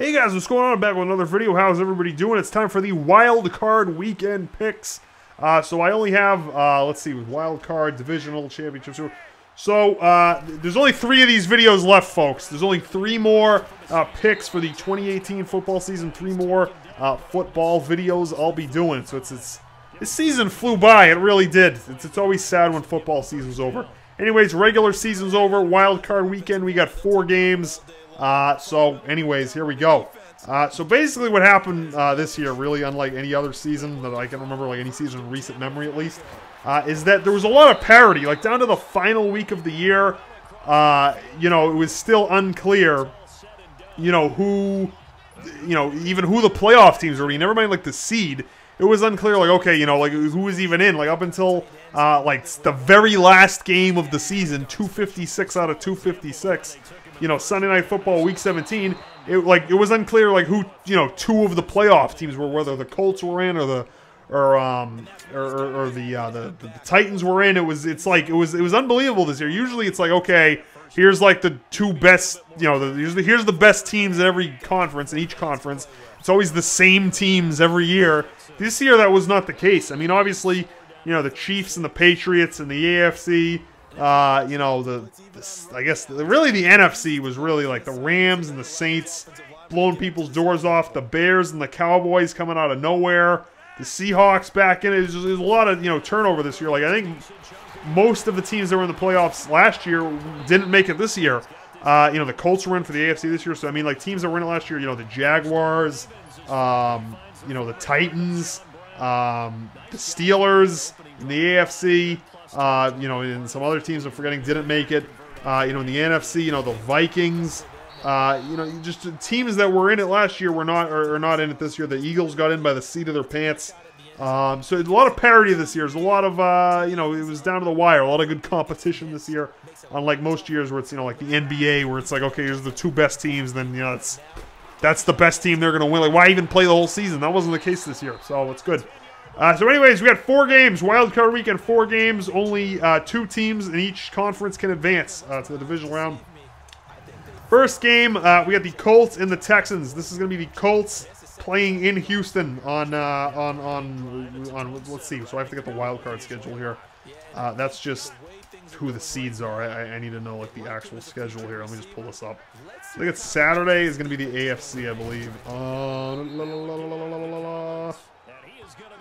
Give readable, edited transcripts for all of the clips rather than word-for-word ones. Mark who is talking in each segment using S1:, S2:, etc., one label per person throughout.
S1: Hey guys, what's going on? I'm back with another video. How's everybody doing? It's time for the wild card weekend picks. So I only have, let's see, with wild card, divisional, championships. So there's only 3 of these videos left, folks. There's only 3 more picks for the 2018 football season. 3 more football videos I'll be doing. So this season flew by. It really did. It's always sad when football season's over. Anyways, regular season's over. Wild card weekend, we got 4 games. So anyways, here we go. So basically what happened this year, really unlike any other season that I can remember, like any season in recent memory at least, is that there was a lot of parity. Like down to the final week of the year, you know, it was still unclear, you know, who, even who the playoff teams were. Never mind like the seed. It was unclear, like, okay, you know, like who was even in, like up until like the very last game of the season, 256 out of 256. You know, Sunday Night Football Week 17, it was unclear like who, 2 of the playoff teams were, whether the Colts were in or the Titans were in. It was unbelievable this year. Usually it's like, okay, here's like the 2 best, here's the best teams in every conference, in each conference. It's always the same teams every year. This year that was not the case. I mean, obviously, the Chiefs and the Patriots and the AFC. I guess really the NFC was really like the Rams and the Saints blowing people's doors off. The Bears and the Cowboys coming out of nowhere. The Seahawks back in it. There's a lot of turnover this year. Like I think most of the teams that were in the playoffs last year didn't make it this year. The Colts were in for the AFC this year. So I mean, like teams that were in it last year. The Jaguars. The Titans. The Steelers in the AFC. And some other teams I'm forgetting didn't make it. In the NFC, the Vikings. Just teams that were in it last year are not in it this year. The Eagles got in by the seat of their pants. So there's a lot of parity this year. There's a lot of, it was down to the wire. A lot of good competition this year. Unlike most years where it's, like the NBA where it's like, okay, here's the 2 best teams. Then, that's the best team they're going to win. Like, why even play the whole season? That wasn't the case this year. So it's good. So anyways, we got 4 games. Wild card weekend, 4 games. Only 2 teams in each conference can advance to the divisional round. First game, we got the Colts and the Texans. This is going to be the Colts playing in Houston on let's see. So I have to get the wild card schedule here. That's just who the seeds are. I need to know like the actual schedule here. Let me just pull this up. I think it's Saturday is going to be the AFC, I believe.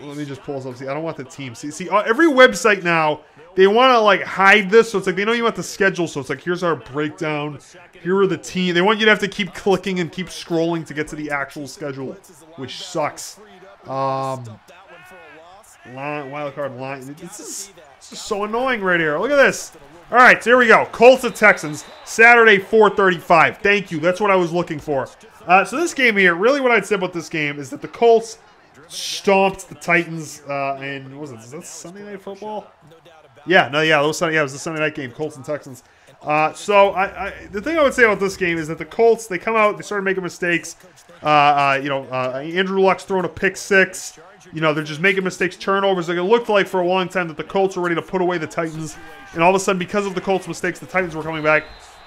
S1: Let me just pull this up. See, I don't want the team. See, every website now, they want to, like, hide this. So it's like they know you want the schedule. So it's like, here's our breakdown. Here are the team. They want you to have to keep clicking and keep scrolling to get to the actual schedule, which sucks. Wild card line. This is so annoying right here. Look at this. All right, so here we go. Colts and Texans, Saturday, 4:35. Thank you. That's what I was looking for. So this game here, really what I'd say about this game is that the Colts stomped the Titans, and what was it? Is that Sunday Night Football? Yeah, no, yeah, it was Sunday. Yeah, it was the Sunday night game, Colts and Texans. So the thing I would say about this game is that the Colts, they come out, they started making mistakes. Andrew Luck's throwing a pick 6. They're just making mistakes, turnovers. Like it looked like for a long time that the Colts were ready to put away the Titans, and all of a sudden, because of the Colts' mistakes, the Titans were coming back.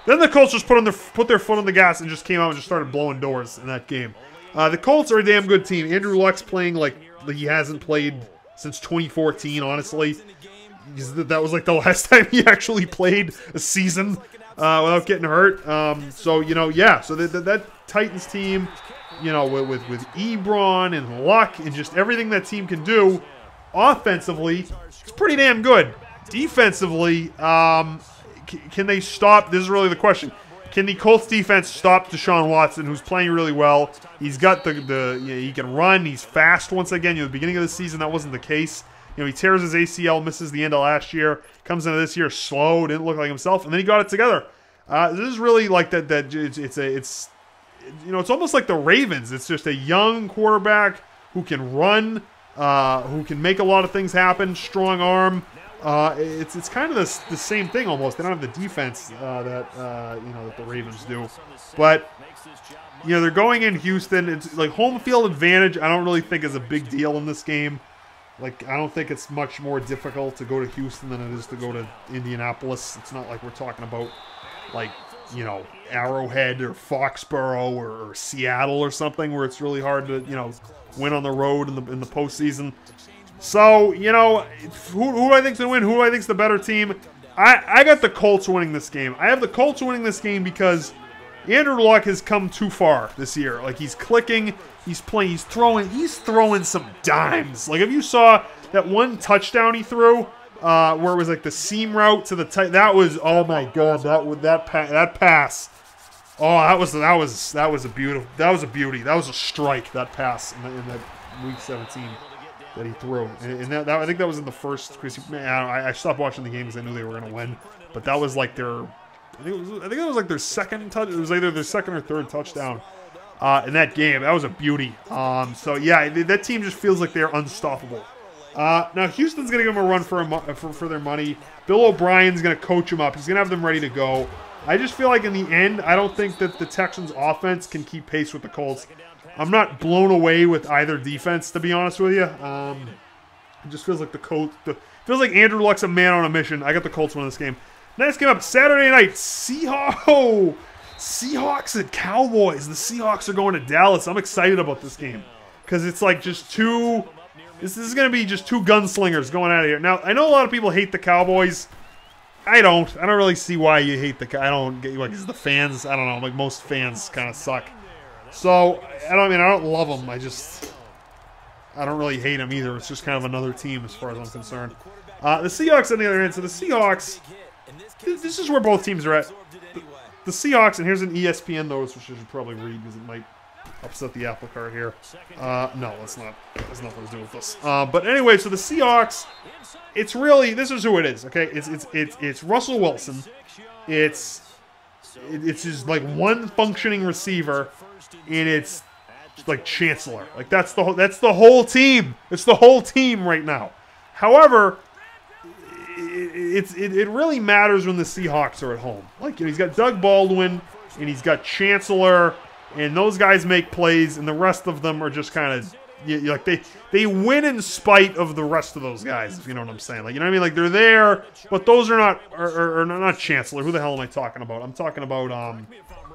S1: Then the Colts just put their foot on the gas and just came out and just started blowing doors in that game. The Colts are a damn good team. Andrew Luck's playing like he hasn't played since 2014, honestly. That was like the last time he actually played a season without getting hurt. So that Titans team, with Ebron and Luck and just everything that team can do, offensively, it's pretty damn good. Defensively, can they stop? This is really the question. Can the Colts defense stop Deshaun Watson, who's playing really well? He's got he can run. He's fast once again. At the beginning of the season, that wasn't the case. He tears his ACL, misses the end of last year, comes into this year slow, didn't look like himself, and then he got it together. This is really like that. It's almost like the Ravens. It's just a young quarterback who can run, who can make a lot of things happen. Strong arm. It's kind of the same thing almost. They don't have the defense that the Ravens do, but they're going in Houston. It's like home field advantage. I don't really think is a big deal in this game. Like I don't think it's much more difficult to go to Houston than it is to go to Indianapolis. It's not like we're talking about like you know, Arrowhead or Foxborough or Seattle or something where it's really hard to, you know, win on the road in the postseason. So, you know, who do I think's going to win? Who do I think's the better team? I got the Colts winning this game. I have the Colts winning this game because Andrew Luck has come too far this year. Like, he's clicking, he's playing, he's throwing some dimes. Like, if you saw that one touchdown he threw, where it was like the seam route to the tight, that was, oh my god, that pass. Oh, that was a beauty. That was a strike, that pass in that week 17 that he threw. And that I think that was in the first. I stopped watching the game because I knew they were going to win. But that was like their, I think it was like their second touch. It was either their second or third touchdown in that game. That was a beauty. So yeah, that team just feels like they're unstoppable. Now Houston's going to give them a run for their money. Bill O'Brien's going to coach them up. He's going to have them ready to go. I just feel like in the end, I don't think that the Texans' offense can keep pace with the Colts. I'm not blown away with either defense, to be honest with you. It just feels like the Colts. Feels like Andrew Luck's a man on a mission. I got the Colts winning this game. Next game up, Saturday night, Seahawks and Cowboys. The Seahawks are going to Dallas. I'm excited about this game because it's like just two. This is going to be just two gunslingers going out of here. Now, I know a lot of people hate the Cowboys. I don't really see why you hate I don't get like the fans. I don't know. Like most fans kind of suck. So I don't love them. I don't really hate them either. It's just kind of another team as far as I'm concerned. The Seahawks on the other hand. So the Seahawks. This is where both teams are at. The Seahawks, and here's an ESPN notice, which I should probably read because it might upset the apple cart here. No, that's not. That's nothing to do with this. But anyway, so the Seahawks. It's really, this is who it is, okay? It's Russell Wilson. It's just like one functioning receiver, and it's like Chancellor. Like that's the whole team. It's the whole team right now. However, it really matters when the Seahawks are at home. Like, you know, he's got Doug Baldwin and he's got Chancellor, and those guys make plays, and the rest of them are just kind of. Like they win in spite of the rest of those guys, if you know what I'm saying. Like, you know what I mean? Like, they're there, but those are not Chancellor. Who the hell am I talking about? I'm talking about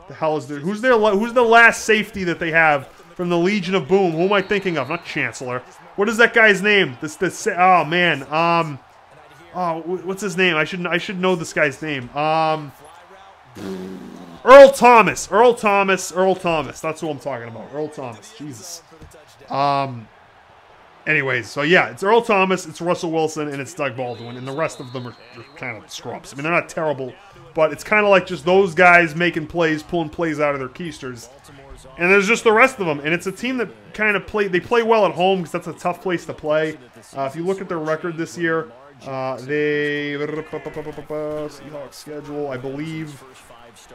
S1: the hell is there? Who's the last safety that they have from the Legion of Boom? Who am I thinking of? Not Chancellor. What is that guy's name? Oh man. What's his name? I should know this guy's name. Earl Thomas. That's who I'm talking about. Earl Thomas. Jesus. Anyways, so yeah, it's Earl Thomas, it's Russell Wilson, and it's Doug Baldwin, and the rest of them are kind of scrubs. I mean, they're not terrible, but it's kind of like just those guys making plays, pulling plays out of their keisters. And there's just the rest of them, and it's a team that kind of they play well at home because that's a tough place to play. If you look at their record this year, Seahawks schedule, I believe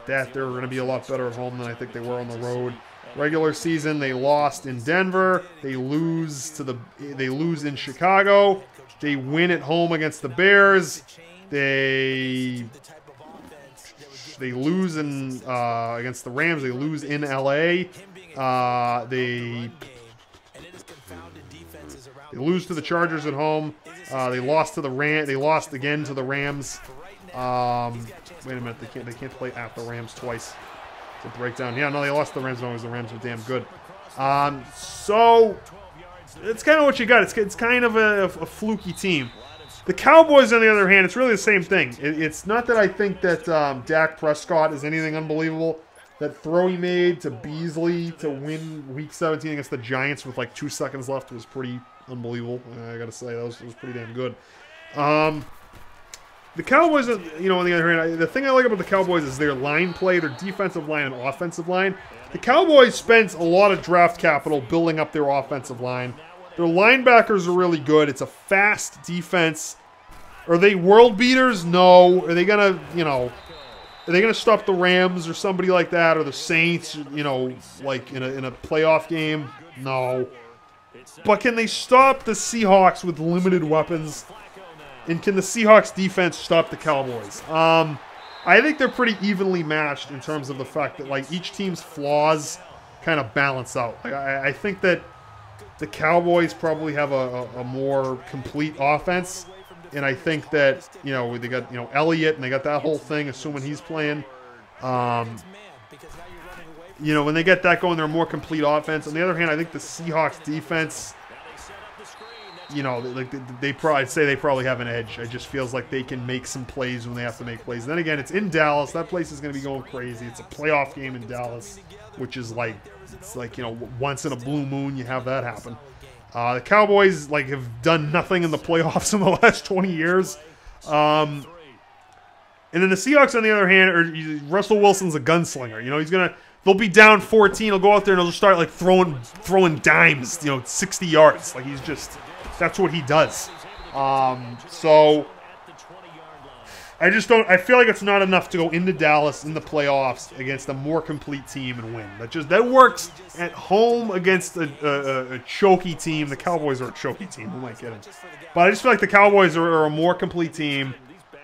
S1: that they're going to be a lot better at home than I think they were on the road. Regular season, they lost in Denver. They lose in Chicago. They win at home against the Bears. They lose against the Rams. They lose in LA. They lose to the Chargers at home. They lost to the They lost again to the Rams. Wait a minute. They can't play at the Rams twice. To break down. Yeah, no, they lost the Rams because the Rams are damn good. So it's kind of what you got. It's kind of a fluky team. The Cowboys, on the other hand, it's really the same thing. It's not that I think that Dak Prescott is anything unbelievable. That throw he made to Beasley to win Week 17 against the Giants with like 2 seconds left was pretty unbelievable. I got to say, that was pretty damn good. The Cowboys, you know, on the other hand, the thing I like about the Cowboys is their line play, their defensive line and offensive line. The Cowboys spent a lot of draft capital building up their offensive line. Their linebackers are really good. It's a fast defense. Are they world beaters? No. Are they gonna, you know, are they gonna stop the Rams or somebody like that, or the Saints, you know, like in a playoff game? No. But can they stop the Seahawks with limited weapons? And can the Seahawks defense stop the Cowboys? I think they're pretty evenly matched in terms of the fact that like each team's flaws kind of balance out. Like I think that the Cowboys probably have a more complete offense, and I think that, you know, they got, you know, Elliott and they got that whole thing, assuming he's playing. You know, when they get that going, they're a more complete offense. On the other hand, I think the Seahawks defense, you know, like I'd say they probably have an edge. It just feels like they can make some plays when they have to make plays. And then again, it's in Dallas. That place is going to be going crazy. It's a playoff game in Dallas, which is like, it's like, you know, once in a blue moon you have that happen. The Cowboys, like, have done nothing in the playoffs in the last 20 years. And then the Seahawks, on the other hand, Russell Wilson's a gunslinger. You know, they'll be down 14. He'll go out there and he'll just start like throwing dimes, you know, 60 yards. Like that's what he does. So I feel like it's not enough to go into Dallas in the playoffs against a more complete team and win. That works at home against a choky team. The Cowboys are a choky team. Who am I kidding? But I just feel like the Cowboys are a more complete team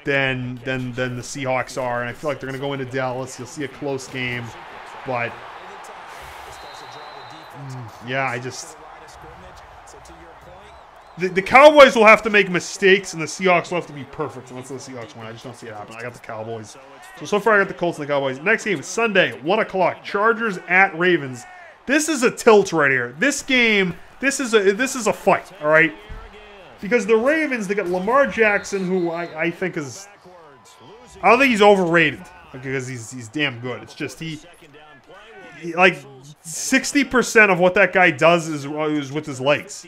S1: than the Seahawks are, and I feel like they're going to go into Dallas. You'll see a close game, but yeah, the Cowboys will have to make mistakes, and the Seahawks will have to be perfect unless the Seahawks win. I just don't see it happen. I got the Cowboys. So far I got the Colts and the Cowboys. Next game is Sunday, 1 o'clock. Chargers at Ravens. This is a tilt right here. This game, this is a fight, all right? Because the Ravens, they got Lamar Jackson, who I think is... I don't think he's overrated because he's damn good. It's just he like 60% of what that guy does is with his legs.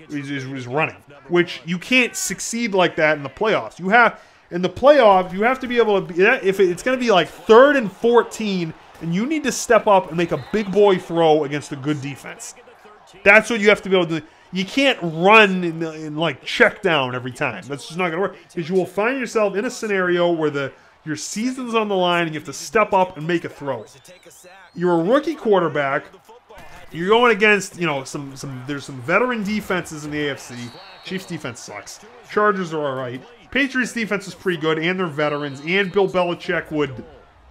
S1: He's running, which you can't succeed like that in the playoffs. In the playoffs, you have to be able to... If it's going to be like 3rd and 14, and you need to step up and make a big boy throw against a good defense. That's what you have to be able to do. You can't run and like check down every time. That's just not going to work. Because you will find yourself in a scenario where your season's on the line and you have to step up and make a throw. You're a rookie quarterback. You're going against, you know, there's some veteran defenses in the AFC. Chiefs defense sucks. Chargers are all right. Patriots defense is pretty good, and they're veterans. And Bill Belichick would,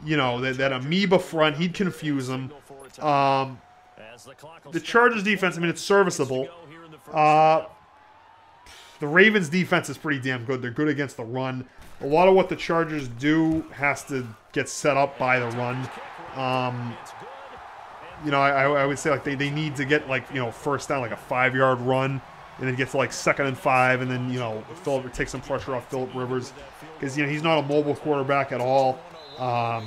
S1: you know, that amoeba front, he'd confuse them. The Chargers defense, I mean, it's serviceable. The Ravens defense is pretty damn good. They're good against the run. A lot of what the Chargers do has to get set up by the run. You know, I would say like they need to get like, you know, first down, like a 5-yard run, and then get to like 2nd and 5, and then, you know, take some pressure off Phillip Rivers, because, you know, he's not a mobile quarterback at all. So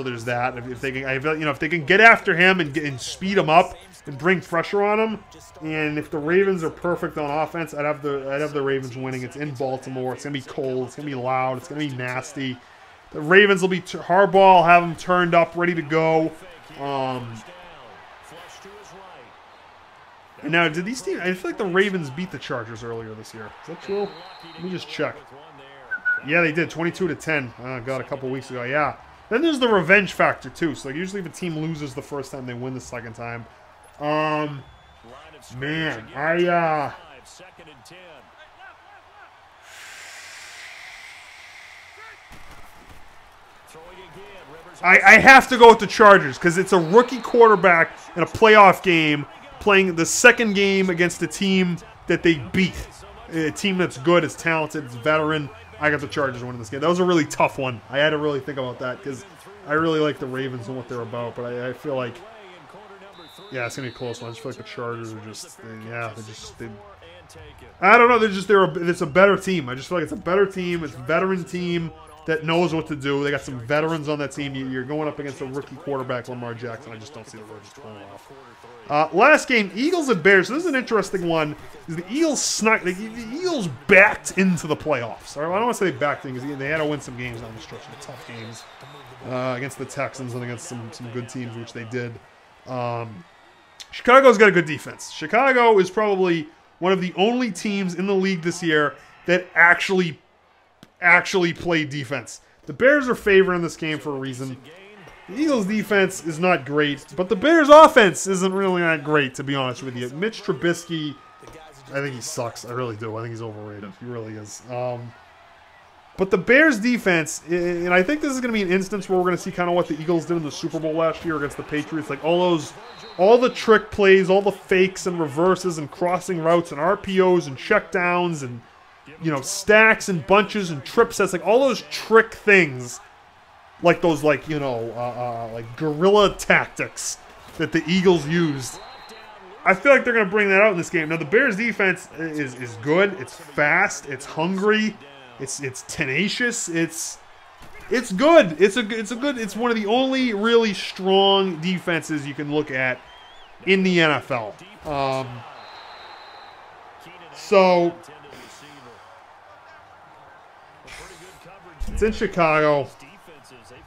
S1: there's that. If they can, if they can get after him and speed him up and bring pressure on him, and if the Ravens are perfect on offense, I'd have the Ravens winning. It's in Baltimore. It's gonna be cold. It's gonna be loud. It's gonna be nasty. The Ravens will be Harbaugh, have them turned up, ready to go. And now, did these teams? I feel like the Ravens beat the Chargers earlier this year. Is that true? Let me just check. Yeah, they did, 22-10. Oh, God, a couple weeks ago. Yeah. Then there's the revenge factor too. So like, usually, if a team loses the first time, they win the second time. Man, I have to go with the Chargers because it's a rookie quarterback in a playoff game playing the second game against a team that they beat. A team that's good, it's talented, it's veteran. I got the Chargers winning this game. That was a really tough one. I had to really think about that because I really like the Ravens and what they're about, but I feel like, yeah, it's gonna be a close one. I just feel like the Chargers are just, I don't know. It's a better team. I just feel like it's a better team. It's a veteran team that knows what to do. They got some veterans on that team. You're going up against a rookie quarterback, Lamar Jackson. I just don't see the Ravens pulling it off. Last game, Eagles and Bears. So this is an interesting one. The Eagles the Eagles backed into the playoffs. I don't want to say backed in because they had to win some games down the stretch, some tough games against the Texans and against some good teams, which they did. Chicago's got a good defense. Chicago is probably one of the only teams in the league this year that actually play defense. The Bears are favored in this game for a reason. The Eagles' defense is not great, but the Bears' offense isn't really that great, to be honest with you. Mitch Trubisky, I think he sucks. I really do. I think he's overrated. He really is. But the Bears' defense, and I think this is going to be an instance where we're going to see kind of what the Eagles did in the Super Bowl last year against the Patriots. Like all the trick plays, all the fakes and reverses and crossing routes and RPOs and checkdowns and, you know, stacks and bunches and trip sets, like all those trick things like those, like, you know, like guerrilla tactics that the Eagles used. I feel like they're going to bring that out in this game. Now, the Bears' defense is good. It's fast. It's hungry. It's tenacious. It's good. It's one of the only really strong defenses you can look at in the NFL. So it's in Chicago.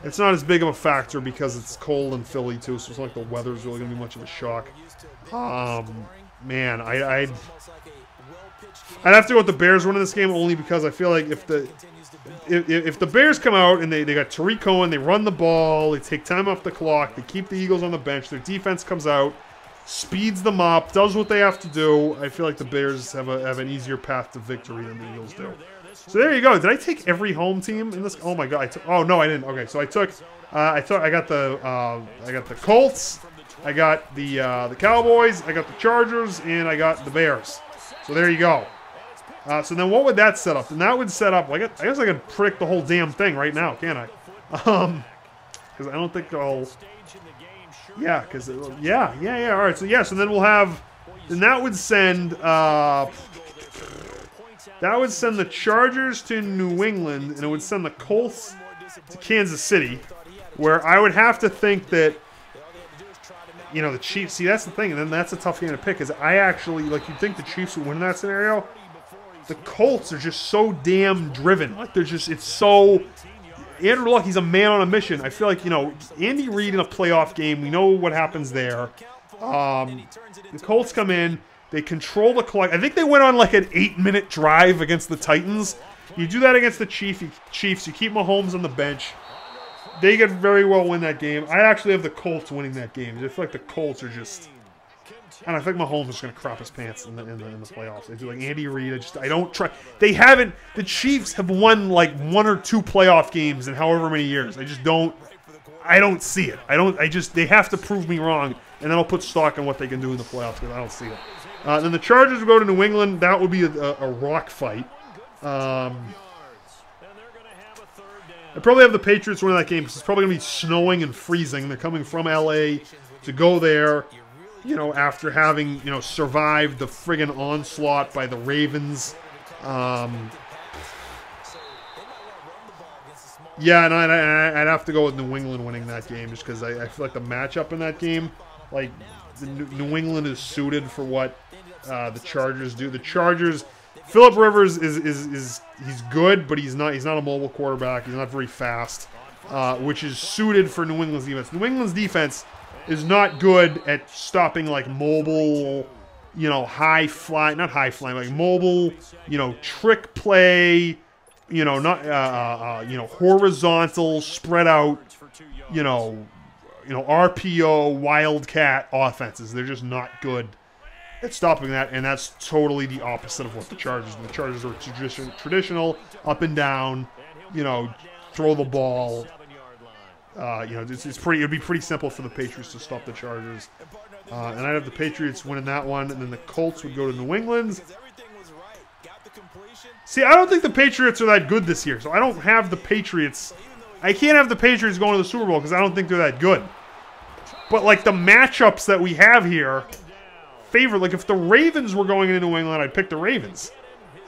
S1: It's not as big of a factor because it's cold in Philly too, so it's not like the weather's really gonna be much of a shock. Man, I'd have to go with the Bears winning this game only because I feel like if the Bears come out and they got Tariq Cohen, they run the ball, they take time off the clock, they keep the Eagles on the bench, their defense comes out, speeds them up, does what they have to do, I feel like the Bears have an easier path to victory than the Eagles do. So there you go. Did I take every home team in this? Oh my god! Oh no, I didn't. Okay, so I got the Colts, I got the Cowboys, I got the Chargers, and I got the Bears. So there you go. So then what would that set up? And that would set up. I guess I could predict the whole damn thing right now, can't I? Because I don't think I'll. Yeah, because yeah. All right. So yeah. So then we'll have. Then that would send. That would send the Chargers to New England, and it would send the Colts to Kansas City, where I would have to think that, you know, the Chiefs. See, that's the thing, and then that's a tough game to pick. Is I actually like you'd think the Chiefs would win in that scenario. The Colts are just so damn driven. Like they're just, it's so. Andrew Luck, he's a man on a mission. I feel like, you know, Andy Reid in a playoff game, we know what happens there. The Colts come in. They control the clock. I think they went on like an 8-minute drive against the Titans. You do that against the Chiefs. You keep Mahomes on the bench. They could very well win that game. I actually have the Colts winning that game. I feel like the Colts are just... And I think Mahomes is going to crop his pants in the playoffs. They do like Andy Reid. I don't try. They haven't... The Chiefs have won like 1 or 2 playoff games in however many years. I just don't... I don't see it. They have to prove me wrong. And then I'll put stock on what they can do in the playoffs because I don't see it. Then the Chargers will go to New England. That would be a rock fight. I'd probably have the Patriots winning that game because it's probably going to be snowing and freezing. They're coming from L.A. to go there, you know, after having, you know, survived the friggin' onslaught by the Ravens. Yeah, and I'd have to go with New England winning that game just because I feel like the matchup in that game, like, New England is suited for what the Chargers do. The Chargers, Phillip Rivers is he's good, but he's not a mobile quarterback. He's not very fast, which is suited for New England's defense. New England's defense is not good at stopping like mobile, you know, like mobile, you know, trick play, you know, not you know, horizontal, spread out, you know, RPO, wildcat offenses. They're just not good at stopping that, and that's totally the opposite of what the Chargers do. The Chargers are traditional, up and down, you know, throw the ball. You know, it'd be pretty simple for the Patriots to stop the Chargers. And I'd have the Patriots winning that one, and then the Colts would go to New England. See, I don't think the Patriots are that good this year, so I don't have the Patriots. I can't have the Patriots going to the Super Bowl because I don't think they're that good. But, like, the matchups that we have here favor, like, if the Ravens were going into New England, I'd pick the Ravens.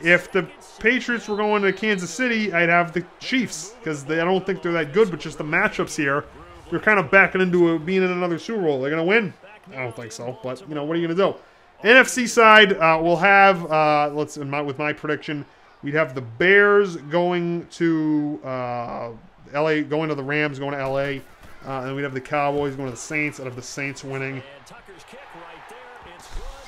S1: If the Patriots were going to Kansas City, I'd have the Chiefs because I don't think they're that good, but just the matchups here, they're kind of backing into being in another Super Bowl. They're going to win? I don't think so, but, you know, what are you going to do? NFC side, we'll have, with my prediction, we'd have the Bears going to LA, going to the Rams, going to LA. And then we'd have the Cowboys going to the Saints. I'd have the Saints winning.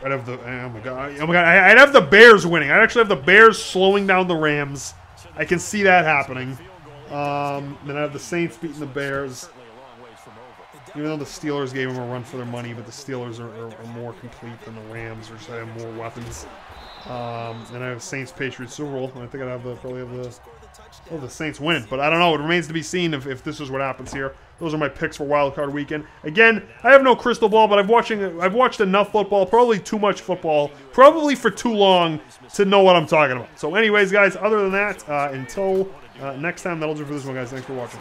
S1: I'd have the, oh my god, I'd have the Bears winning. I'd actually have the Bears slowing down the Rams. I can see that happening. Then I have the Saints beating the Bears. Even though the Steelers gave them a run for their money, but the Steelers are more complete than the Rams, or just have more weapons. Then I have Saints Patriots Super Bowl, and I think I'd probably have the Saints win. But I don't know. It remains to be seen if this is what happens here. Those are my picks for Wild Card Weekend. Again, I have no crystal ball, but I've watched enough football, probably too much football, probably for too long to know what I'm talking about. So anyways, guys, other than that, until next time, that'll do for this one, guys. Thanks for watching.